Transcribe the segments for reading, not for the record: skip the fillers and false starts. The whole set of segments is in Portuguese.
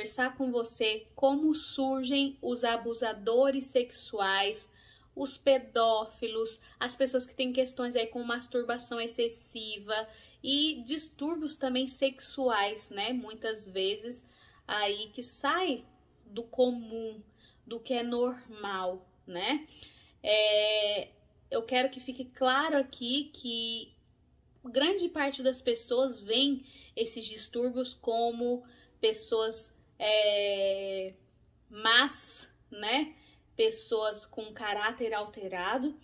conversar com você como surgem os abusadores sexuais, os pedófilos, as pessoas que têm questões aí com masturbação excessiva e distúrbios também sexuais, né? Muitas vezes aí que sai do comum, do que é normal, né? Eu quero que fique claro aqui que grande parte das pessoas veem esses distúrbios como pessoas más, né? Pessoas com caráter alterado.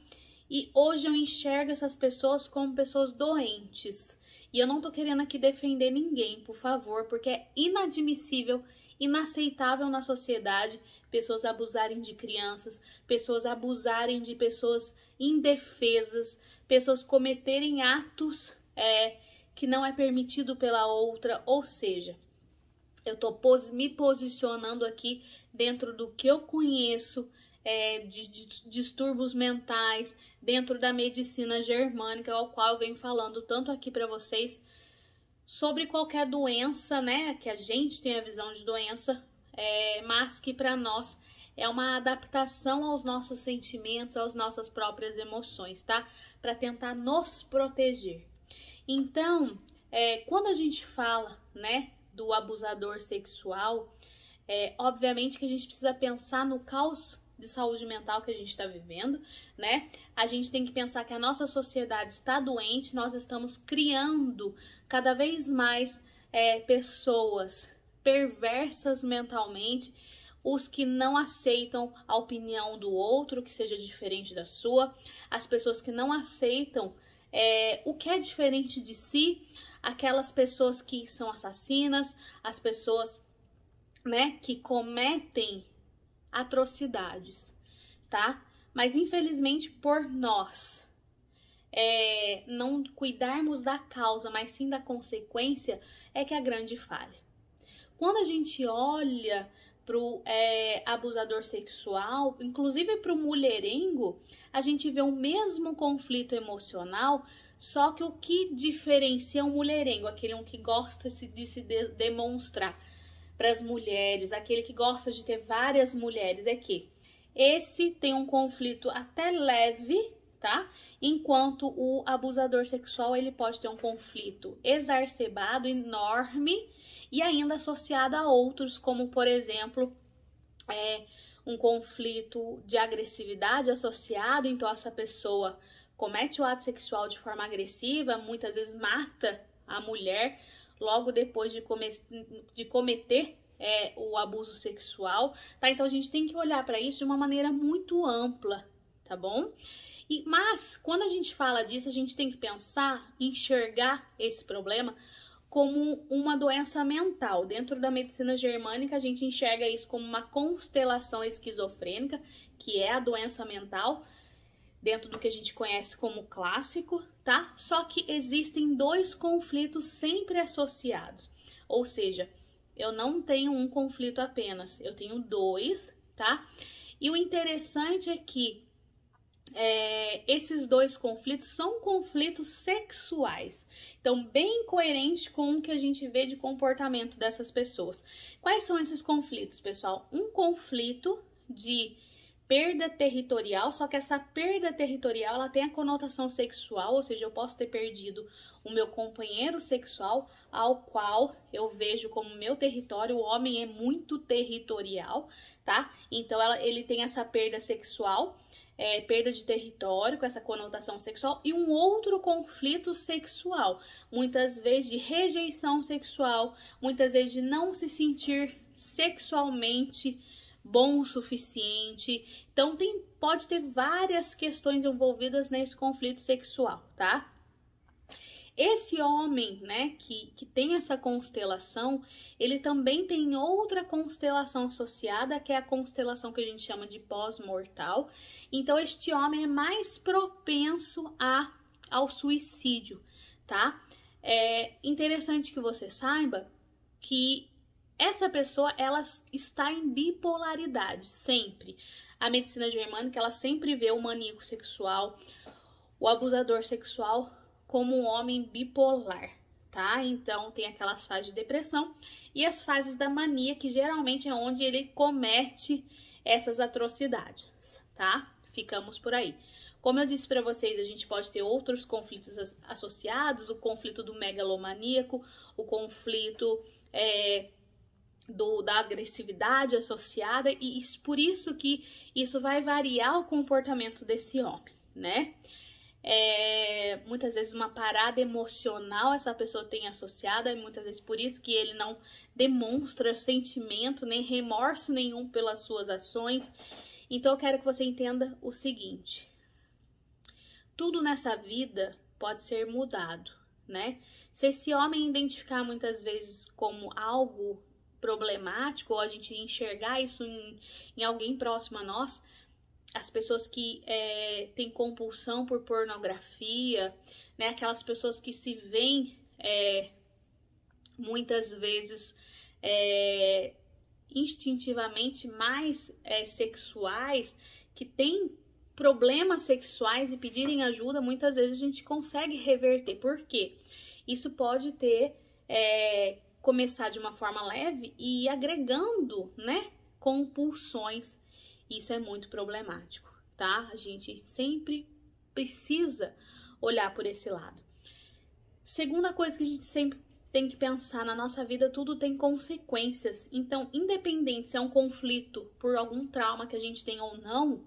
E hoje eu enxergo essas pessoas como pessoas doentes. E eu não tô querendo aqui defender ninguém, por favor, porque é inadmissível, inaceitável na sociedade pessoas abusarem de crianças, pessoas abusarem de pessoas indefesas, pessoas cometerem atos que não é permitido pela outra. Ou seja, eu tô me posicionando aqui dentro do que eu conheço de distúrbios mentais, dentro da medicina germânica, ao qual eu venho falando tanto aqui para vocês, sobre qualquer doença, né, que a gente tem a visão de doença, mas que para nós é uma adaptação aos nossos sentimentos, às nossas próprias emoções, tá? Para tentar nos proteger. Então, quando a gente fala, né, do abusador sexual, obviamente que a gente precisa pensar no caos de saúde mental que a gente está vivendo, né? A gente tem que pensar que a nossa sociedade está doente, nós estamos criando cada vez mais pessoas perversas mentalmente, os que não aceitam a opinião do outro, que seja diferente da sua, as pessoas que não aceitam o que é diferente de si, aquelas pessoas que são assassinas, as pessoas, né, que cometem atrocidades, tá? Mas infelizmente por nós não cuidarmos da causa, mas sim da consequência, é que é a grande falha. Quando a gente olha pro abusador sexual, inclusive pro mulherengo, a gente vê o mesmo conflito emocional, só que o que diferencia o mulherengo, aquele que gosta de se demonstrar para as mulheres, aquele que gosta de ter várias mulheres, é que esse tem um conflito até leve, tá? Enquanto o abusador sexual, ele pode ter um conflito exacerbado, enorme, e ainda associado a outros, como por exemplo, um conflito de agressividade associado, então essa pessoa comete o ato sexual de forma agressiva, muitas vezes mata a mulher logo depois de cometer o abuso sexual, tá? Então a gente tem que olhar para isso de uma maneira muito ampla, tá bom? Mas quando a gente fala disso, a gente tem que pensar, enxergar esse problema como uma doença mental. Dentro da medicina germânica, a gente enxerga isso como uma constelação esquizofrênica, que é a doença mental, dentro do que a gente conhece como clássico, tá? Só que existem dois conflitos sempre associados. Ou seja, eu não tenho um conflito apenas, eu tenho dois, tá? E o interessante é que esses dois conflitos são conflitos sexuais. Então, bem coerente com o que a gente vê de comportamento dessas pessoas. Quais são esses conflitos, pessoal? Um conflito de perda territorial, só que essa perda territorial, ela tem a conotação sexual, ou seja, eu posso ter perdido o meu companheiro sexual, ao qual eu vejo como meu território. O homem é muito territorial, tá? Então, ele tem essa perda sexual, perda de território com essa conotação sexual, e um outro conflito sexual, muitas vezes de rejeição sexual, muitas vezes de não se sentir sexualmente bom o suficiente. Então pode ter várias questões envolvidas nesse conflito sexual, tá? Esse homem, né, que tem essa constelação, ele também tem outra constelação associada, que é a constelação que a gente chama de pós-mortal. Então, este homem é mais propenso ao suicídio, tá? É interessante que você saiba que essa pessoa, ela está em bipolaridade, sempre. A medicina germânica, ela sempre vê o maníaco sexual, o abusador sexual, como um homem bipolar, tá? Então tem aquelas fases de depressão e as fases da mania, que geralmente é onde ele comete essas atrocidades, tá? Ficamos por aí. Como eu disse para vocês, a gente pode ter outros conflitos associados, o conflito do megalomaníaco, o conflito da agressividade associada, e por isso que isso vai variar o comportamento desse homem, né? Muitas vezes uma parada emocional essa pessoa tem associada, e muitas vezes por isso que ele não demonstra sentimento nem remorso nenhum pelas suas ações. Então eu quero que você entenda o seguinte: tudo nessa vida pode ser mudado, né? Se esse homem identificar muitas vezes como algo problemático, ou a gente enxergar isso em alguém próximo a nós, as pessoas que têm compulsão por pornografia, né? Aquelas pessoas que se veem muitas vezes instintivamente mais sexuais, que têm problemas sexuais e pedirem ajuda, muitas vezes a gente consegue reverter. Por quê? Isso pode começar de uma forma leve e ir agregando, né, compulsões. Isso é muito problemático, tá? A gente sempre precisa olhar por esse lado. Segunda coisa que a gente sempre tem que pensar: na nossa vida tudo tem consequências. Então, independente se é um conflito por algum trauma que a gente tem ou não,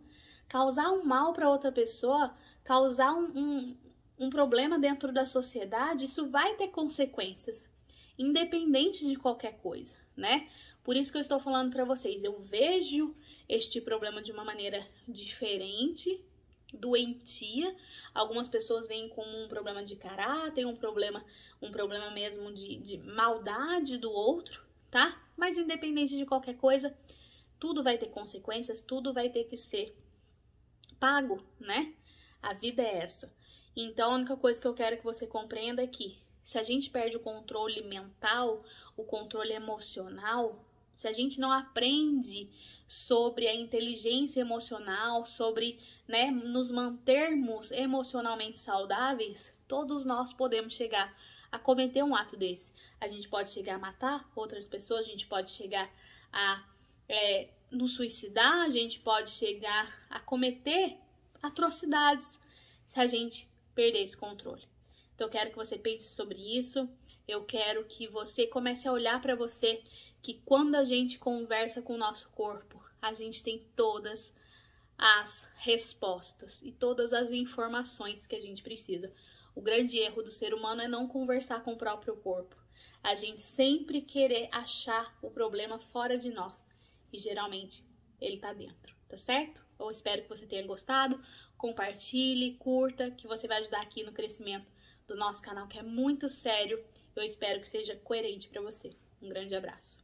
causar um mal para outra pessoa, causar um problema dentro da sociedade, isso vai ter consequências, independente de qualquer coisa, né? Por isso que eu estou falando para vocês, eu vejo este problema de uma maneira diferente, doentia. Algumas pessoas veem como um problema de caráter, um problema mesmo de maldade do outro, tá? Mas independente de qualquer coisa, tudo vai ter consequências, tudo vai ter que ser pago, né? A vida é essa. Então, a única coisa que eu quero que você compreenda é que se a gente perde o controle mental, o controle emocional, se a gente não aprende sobre a inteligência emocional, sobre, né, nos mantermos emocionalmente saudáveis, todos nós podemos chegar a cometer um ato desse. A gente pode chegar a matar outras pessoas, a gente pode chegar a nos suicidar, a gente pode chegar a cometer atrocidades se a gente perder esse controle. Então eu quero que você pense sobre isso. Eu quero que você comece a olhar para você, que quando a gente conversa com o nosso corpo, a gente tem todas as respostas e todas as informações que a gente precisa. O grande erro do ser humano é não conversar com o próprio corpo. A gente sempre querer achar o problema fora de nós. E geralmente ele tá dentro, tá certo? Eu espero que você tenha gostado. Compartilhe, curta, que você vai ajudar aqui no crescimento do nosso canal, que é muito sério. Eu espero que seja coerente para você. Um grande abraço.